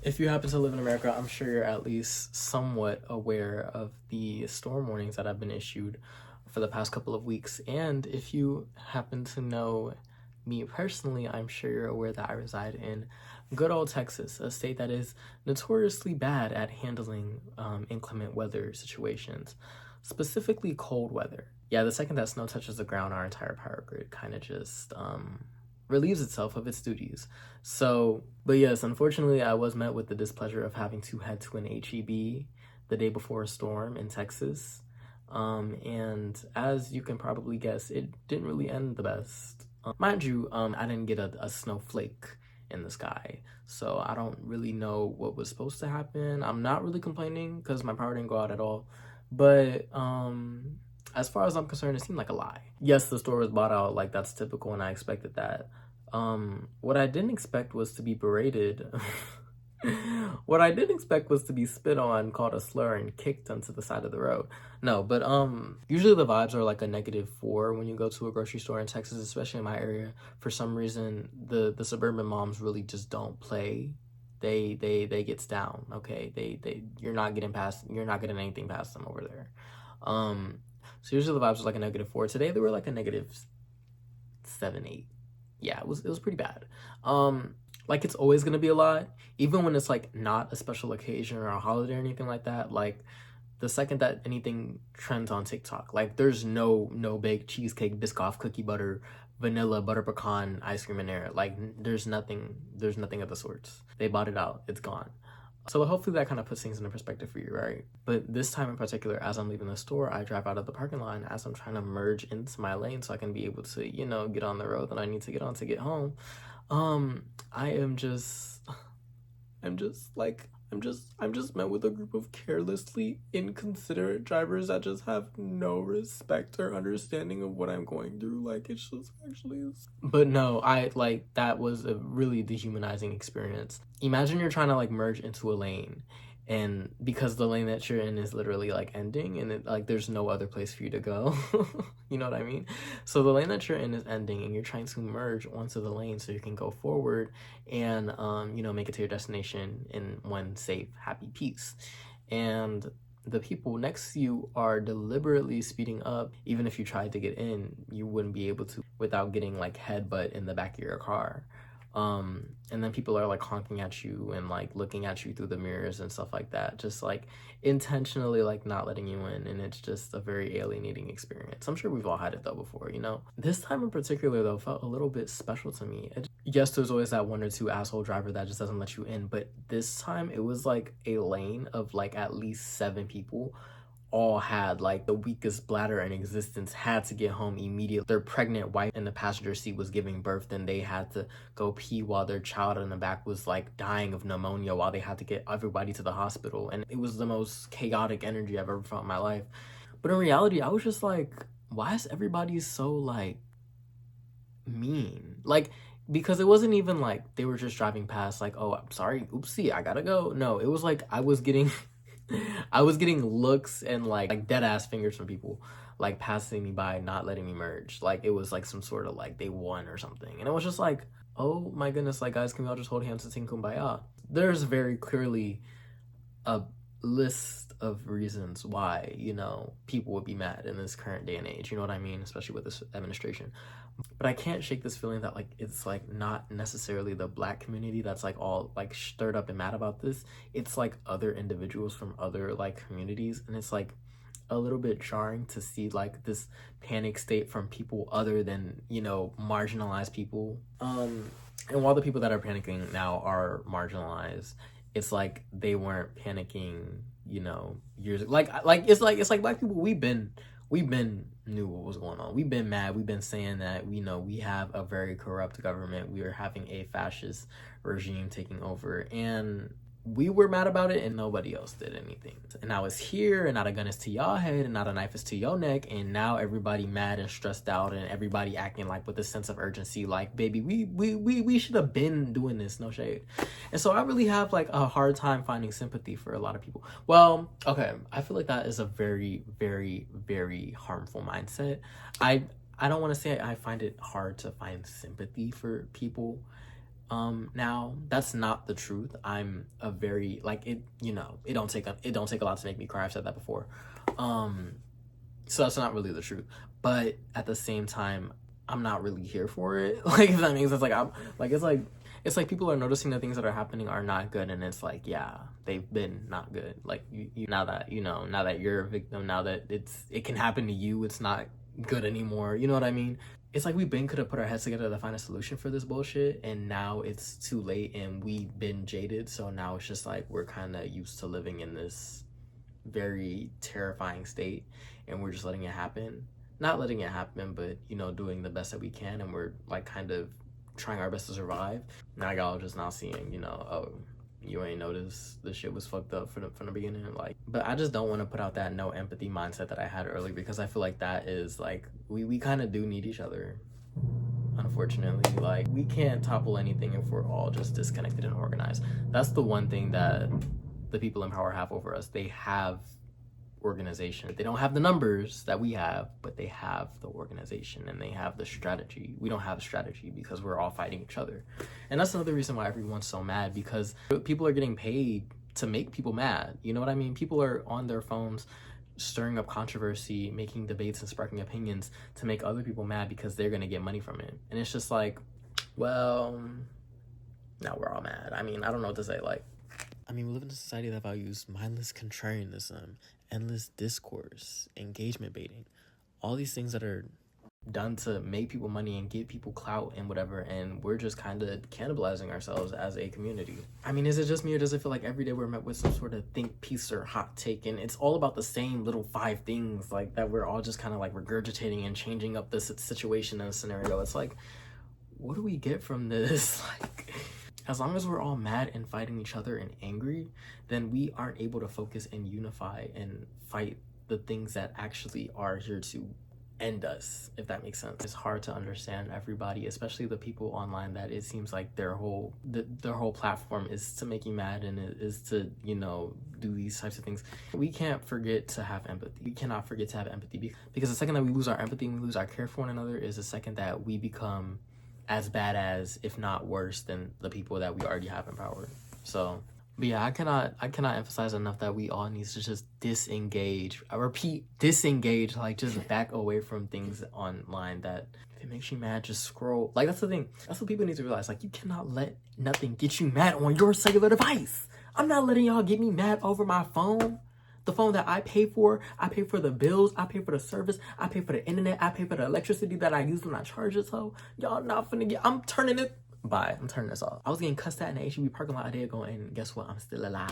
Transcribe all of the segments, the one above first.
If you happen to live in America, I'm sure you're at least somewhat aware of the storm warnings that have been issued for the past couple of weeks. And if you happen to know me personally, I'm sure you're aware that I reside in good old Texas, a state that is notoriously bad at handling inclement weather situations, specifically cold weather. Yeah, the second that snow touches the ground, our entire power grid kind of just relieves itself of its duties. So, but yes, unfortunately, I was met with the displeasure of having to head to an HEB the day before a storm in Texas. And as you can probably guess, it didn't really end the best. Mind you, I didn't get a snowflake in the sky, so I don't really know what was supposed to happen. I'm not really complaining because my power didn't go out at all, but as far as I'm concerned, it seemed like a lie. Yes, the store was bought out, like that's typical, and I expected that. What I didn't expect was to be berated. What I didn't expect was to be spit on, called a slur, and kicked onto the side of the road. No, but usually the vibes are like a -4 when you go to a grocery store in Texas, especially in my area. For some reason, the suburban moms really just don't play. They gets down. Okay, they you're not getting anything past them over there. Um, so usually the vibes are like a -4. Today they were like a -7, 8. Yeah, it was pretty bad. Like it's always gonna be a lot, even when it's like not a special occasion or a holiday or anything like that. Like the second that anything trends on TikTok, like there's no baked cheesecake, Biscoff, cookie butter, vanilla, butter pecan ice cream in there. Like there's nothing of the sorts. They bought it out, it's gone. So hopefully that kind of puts things into perspective for you, right? But this time in particular, as I'm leaving the store, I drive out of the parking lot and as I'm trying to merge into my lane so I can be able to, get on the road that I need to get on to get home. I am just I'm just met with a group of carelessly inconsiderate drivers that just have no respect or understanding of what I'm going through. Like it's just actually is. But no, I like that was a really dehumanizing experience. Imagine you're trying to like merge into a lane and because the lane that you're in is literally like ending and it like there's no other place for you to go. You know what I mean? So the lane that you're in is ending and you're trying to merge onto the lane so you can go forward and make it to your destination in one safe happy peace. And the people next to you are deliberately speeding up. Even if you tried to get in, you wouldn't be able to without getting like headbutt in the back of your car. And then people are like honking at you and like looking at you through the mirrors and stuff like that, just like intentionally like not letting you in, and it's just a very alienating experience. I'm sure we've all had it though before. This time in particular though felt a little bit special to me. Yes, there's always that one or two asshole driver that just doesn't let you in, but this time it was like a lane of like at least 7 people all had like the weakest bladder in existence, had to get home immediately. Their pregnant wife in the passenger seat was giving birth, then they had to go pee while their child in the back was like dying of pneumonia while they had to get everybody to the hospital. And it was the most chaotic energy I've ever felt in my life. But in reality, I was just like, why is everybody so like mean? Like, because it wasn't even like they were just driving past like, oh, I'm sorry, oopsie, I gotta go. No, it was like I was getting I was getting looks and like dead ass fingers from people like passing me by, not letting me merge. Like it was like some sort of like they won or something. And it was just like, oh my goodness, like guys, can we all just hold hands and sing kumbaya? There's very clearly a list of reasons why, people would be mad in this current day and age. You know what I mean? Especially with this administration. But I can't shake this feeling that like it's like not necessarily the black community that's like all like stirred up and mad about this. It's like other individuals from other like communities, and it's like a little bit jarring to see like this panic state from people other than marginalized people. And while the people that are panicking now are marginalized, it's like they weren't panicking years like black people, we've been knew what was going on. We've been mad. We've been saying that we have a very corrupt government. We are having a fascist regime taking over, and we were mad about it, and nobody else did anything. And now it's here, and not a gun is to y'all head, and not a knife is to your neck, and now everybody mad and stressed out, and everybody acting like with a sense of urgency, like baby, we should have been doing this. No shade. And so I really have like a hard time finding sympathy for a lot of people. Well, okay, I feel like that is a very, very, very harmful mindset. I don't want to say I find it hard to find sympathy for people. Now that's not the truth. I'm a very like it, you know, it don't take a lot to make me cry. I've said that before. So that's not really the truth. But at the same time, I'm not really here for it. Like, if that makes sense. Like, I'm like, it's like people are noticing the things that are happening are not good, and it's like, yeah, they've been not good. Like, you now that, you know, now that you're a victim, now that it can happen to you, it's not good anymore. You know what I mean? It's like we been could have put our heads together to find a solution for this bullshit, and now it's too late, and we've been jaded. So now it's just like we're kind of used to living in this very terrifying state, and we're just letting it happen. Not letting it happen, but, you know, doing the best that we can, and we're like kind of trying our best to survive. Now y'all just now seeing, you know, oh, you ain't noticed the shit was fucked up from the beginning. Like, but I just don't want to put out that no empathy mindset that I had earlier, because I feel like that is like we kind of do need each other, unfortunately. Like, we can't topple anything if we're all just disconnected and organized. That's the one thing that the people in power have over us. They have organization. They don't have the numbers that we have, but they have the organization, and they have the strategy. We don't have a strategy because we're all fighting each other. And that's another reason why everyone's so mad, because people are getting paid to make people mad. You know what I mean? People are on their phones stirring up controversy, making debates and sparking opinions to make other people mad because they're going to get money from it. And it's just like, well, now we're all mad. I mean, I don't know what to say. Like, I mean, we live in a society that values mindless contrarianism, endless discourse, engagement baiting, all these things that are done to make people money and get people clout and whatever, and we're just kind of cannibalizing ourselves as a community. I mean, is it just me, or does it feel like every day we're met with some sort of think piece or hot take, and it's all about the same little 5 things, like, that we're all just kind of like regurgitating and changing up this situation and scenario? It's like, what do we get from this? Like, as long as we're all mad and fighting each other and angry, then we aren't able to focus and unify and fight the things that actually are here to end us, if that makes sense. It's hard to understand everybody, especially the people online that it seems like their whole platform is to make you mad, and it is to, you know, do these types of things. We can't forget to have empathy. We cannot forget to have empathy, because the second that we lose our empathy and we lose our care for one another is the second that we become as bad as, if not worse than, the people that we already have in power. So, but yeah, I cannot emphasize enough that we all need to just disengage. I repeat, disengage. Like, just back away from things online that, if it makes you mad, just scroll. Like, that's the thing. That's what people need to realize. Like, you cannot let nothing get you mad on your cellular device. I'm not letting y'all get me mad over my phone. The phone that I pay for the bills, I pay for the service, I pay for the internet, I pay for the electricity that I use when I charge it. So y'all not finna get, I'm turning this off. I was getting cussed at in the HEB parking lot a day ago, and guess what? I'm still alive.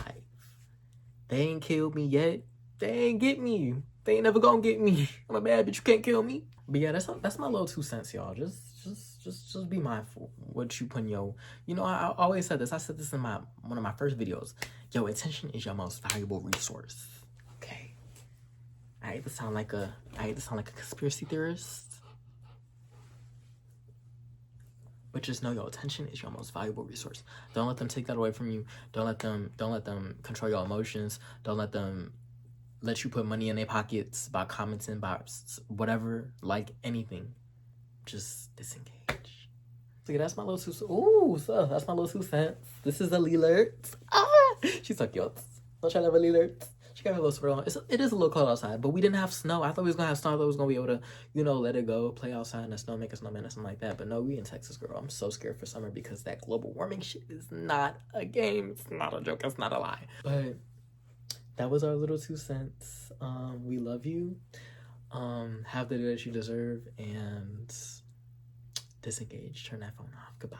They ain't killed me yet. They ain't get me. They ain't never gonna get me. I'm a bad bitch, you can't kill me. But yeah, that's my little 2 cents, y'all. Just be mindful what you put in your, you know, I always said this. I said this in one of my first videos. Yo, attention is your most valuable resource. Okay. I hate to sound like a conspiracy theorist, but just know your attention is your most valuable resource. Don't let them take that away from you. Don't let them control your emotions. Don't let them let you put money in their pockets by commenting, by whatever, like anything. Just disengage. So yeah, that's my little 2 cents. Ooh, so that's my little 2 cents. This is a Lilert. She's so cute. Don't try to have a Lilert. She got her little swirl on. It is a little cold outside, but we didn't have snow. I thought we was gonna have snow. I thought we was gonna be able to, you know, let it go, play outside in the snow, make a snowman or something like that. But no, we in Texas, girl. I'm so scared for summer because that global warming shit is not a game. It's not a joke. It's not a lie. But that was our little 2 cents. We love you. Have the day that you deserve, and disengage. Turn that phone off. Goodbye.